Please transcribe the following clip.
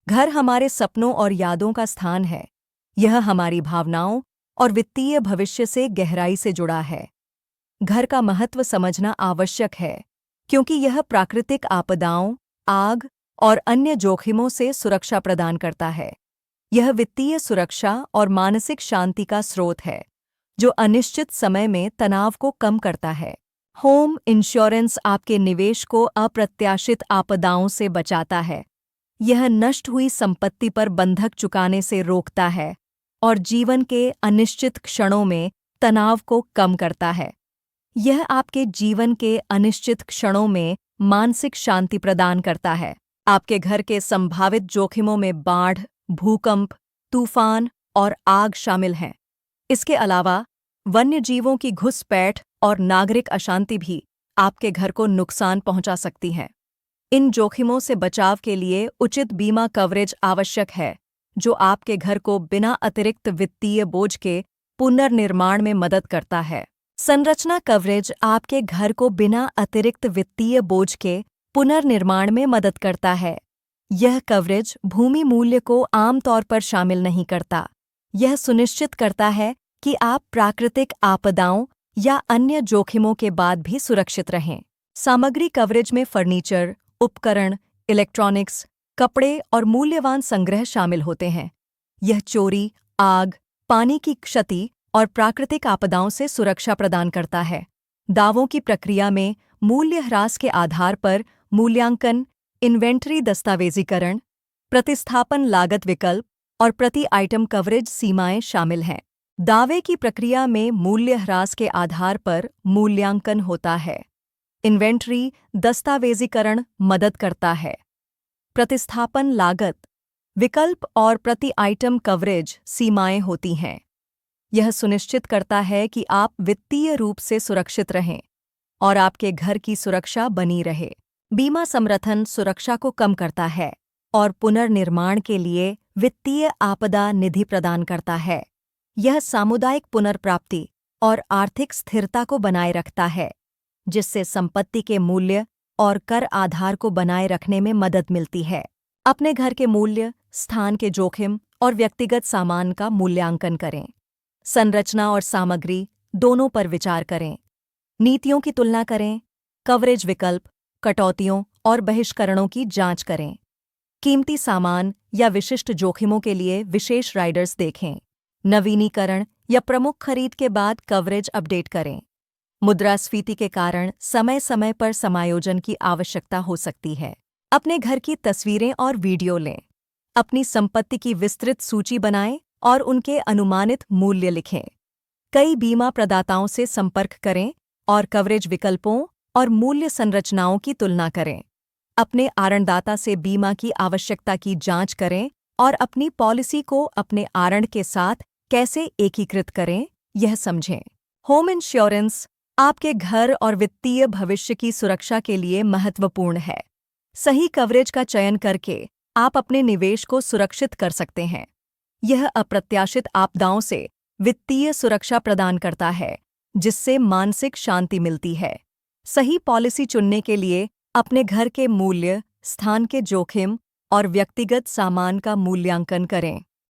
घर हमारे सपनों और यादों का स्थान है। यह हमारी भावनाओं और वित्तीय भविष्य से गहराई से जुड़ा है। घर का महत्व समझना आवश्यक है, क्योंकि यह प्राकृतिक आपदाओं, आग और अन्य जोखिमों से सुरक्षा प्रदान करता है। यह वित्तीय सुरक्षा और मानसिक शांति का स्रोत है, जो अनिश्चित समय में तनाव को कम करता है। होम इंश्योरेंस आपके निवेश को अप्रत्याशित आपदाओं से बचाता है। यह नष्ट हुई संपत्ति पर बंधक चुकाने से रोकता है और जीवन के अनिश्चित क्षणों में तनाव को कम करता है। यह आपके जीवन के अनिश्चित क्षणों में मानसिक शांति प्रदान करता है। आपके घर के संभावित जोखिमों में बाढ़, भूकंप, तूफान और आग शामिल हैं। इसके अलावा वन्य जीवों की घुसपैठ और नागरिक अशांति भी आपके घर को नुकसान पहुंचा सकती हैं। इन जोखिमों से बचाव के लिए उचित बीमा कवरेज आवश्यक है, जो आपके घर को बिना अतिरिक्त वित्तीय बोझ के पुनर्निर्माण में मदद करता है। संरचना कवरेज आपके घर को बिना अतिरिक्त वित्तीय बोझ के पुनर्निर्माण में मदद करता है। यह कवरेज भूमि मूल्य को आमतौर पर शामिल नहीं करता। यह सुनिश्चित करता है कि आप प्राकृतिक आपदाओं या अन्य जोखिमों के बाद भी सुरक्षित रहें। सामग्री कवरेज में फर्नीचर, उपकरण, इलेक्ट्रॉनिक्स, कपड़े और मूल्यवान संग्रह शामिल होते हैं। यह चोरी, आग, पानी की क्षति और प्राकृतिक आपदाओं से सुरक्षा प्रदान करता है। दावों की प्रक्रिया में मूल्य ह्रास के आधार पर मूल्यांकन, इन्वेंट्री दस्तावेजीकरण, प्रतिस्थापन लागत विकल्प और प्रति आइटम कवरेज सीमाएं शामिल हैं। दावे की प्रक्रिया में मूल्य ह्रास के आधार पर मूल्यांकन होता है। इन्वेंट्री दस्तावेजीकरण मदद करता है। प्रतिस्थापन लागत विकल्प और प्रति आइटम कवरेज सीमाएं होती हैं। यह सुनिश्चित करता है कि आप वित्तीय रूप से सुरक्षित रहें और आपके घर की सुरक्षा बनी रहे। बीमा समर्थन सुरक्षा को कम करता है और पुनर्निर्माण के लिए वित्तीय आपदा निधि प्रदान करता है। यह सामुदायिक पुनर्प्राप्ति और आर्थिक स्थिरता को बनाए रखता है, जिससे संपत्ति के मूल्य और कर आधार को बनाए रखने में मदद मिलती है। अपने घर के मूल्य, स्थान के जोखिम और व्यक्तिगत सामान का मूल्यांकन करें। संरचना और सामग्री दोनों पर विचार करें। नीतियों की तुलना करें। कवरेज विकल्प, कटौतियों और बहिष्करणों की जांच करें। कीमती सामान या विशिष्ट जोखिमों के लिए विशेष राइडर्स देखें। नवीनीकरण या प्रमुख खरीद के बाद कवरेज अपडेट करें। मुद्रास्फीति के कारण समय समय पर समायोजन की आवश्यकता हो सकती है। अपने घर की तस्वीरें और वीडियो लें। अपनी संपत्ति की विस्तृत सूची बनाएं और उनके अनुमानित मूल्य लिखें। कई बीमा प्रदाताओं से संपर्क करें और कवरेज विकल्पों और मूल्य संरचनाओं की तुलना करें। अपने आरणदाता से बीमा की आवश्यकता की जांच करें और अपनी पॉलिसी को अपने आरण के साथ कैसे एकीकृत करें, यह समझें। होम इंश्योरेंस आपके घर और वित्तीय भविष्य की सुरक्षा के लिए महत्वपूर्ण है। सही कवरेज का चयन करके आप अपने निवेश को सुरक्षित कर सकते हैं। यह अप्रत्याशित आपदाओं से वित्तीय सुरक्षा प्रदान करता है, जिससे मानसिक शांति मिलती है। सही पॉलिसी चुनने के लिए अपने घर के मूल्य, स्थान के जोखिम और व्यक्तिगत सामान का मूल्यांकन करें।